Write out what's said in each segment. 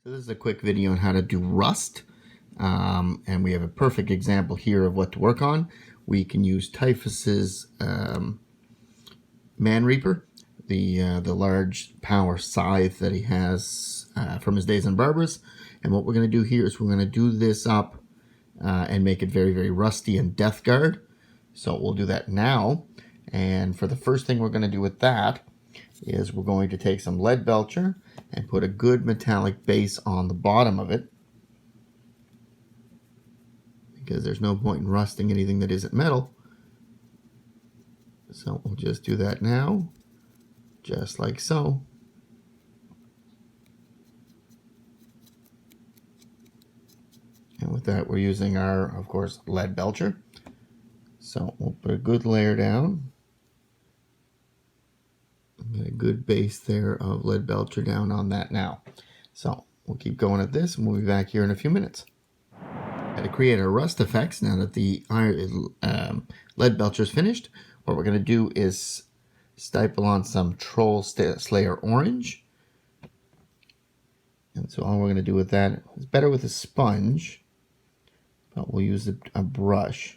So this is a quick video on how to do rust, and we have a perfect example here of what to work on. We can use Typhus's Man Reaper, the large power scythe that he has from his days in Barbarous. And what we're going to do here is we're going to do this up and make it very, very rusty and Death Guard. So we'll do that now. And for the first thing we're going to do with that is we're going to take some Leadbelcher and put a good metallic base on the bottom of it, because there's no point in rusting anything that isn't metal. So we'll just do that now, just like so. And with that, we're using our, of course, Leadbelcher. So we'll put a good layer down. Get a good base there of Leadbelcher down on that now. So we'll keep going at this, and we'll be back here in a few minutes. To create our rust effects, now that the Leadbelcher is finished, what we're going to do is stipple on some Troll Slayer Orange. And so all we're going to do with that is better with a sponge, but we'll use a brush.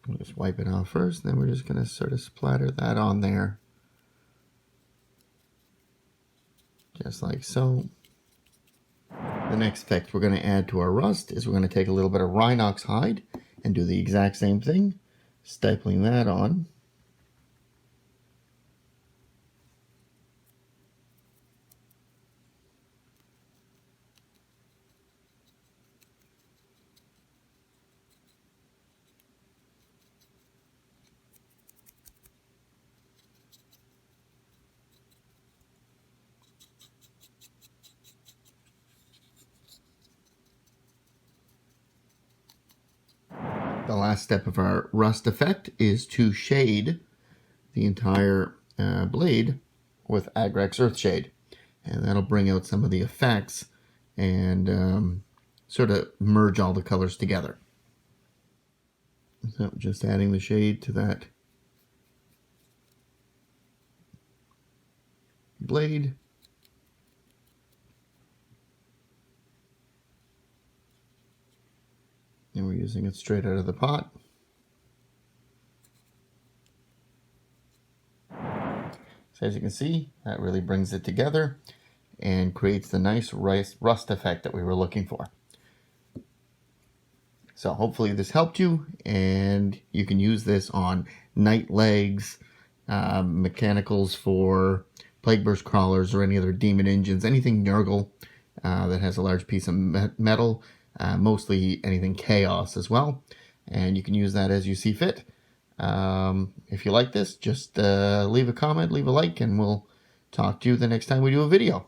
We'll just wipe it off first, then we're just going to sort of splatter that on there. Just like so. The next effect we're going to add to our rust is we're going to take a little bit of Rhinox hide and do the exact same thing, stipling that on. The last step of our rust effect is to shade the entire blade with Agrax Earthshade. And that'll bring out some of the effects and sort of merge all the colors together. So just adding the shade to that blade. And we're using it straight out of the pot. So as you can see, that really brings it together and creates the nice rust effect that we were looking for. So hopefully this helped you, and you can use this on Night Legs, mechanicals for Plague Burst Crawlers or any other demon engines, anything Nurgle that has a large piece of metal. Mostly anything chaos as well, and you can use that as you see fit. If you like this, just leave a comment, leave a like, and we'll talk to you the next time we do a video.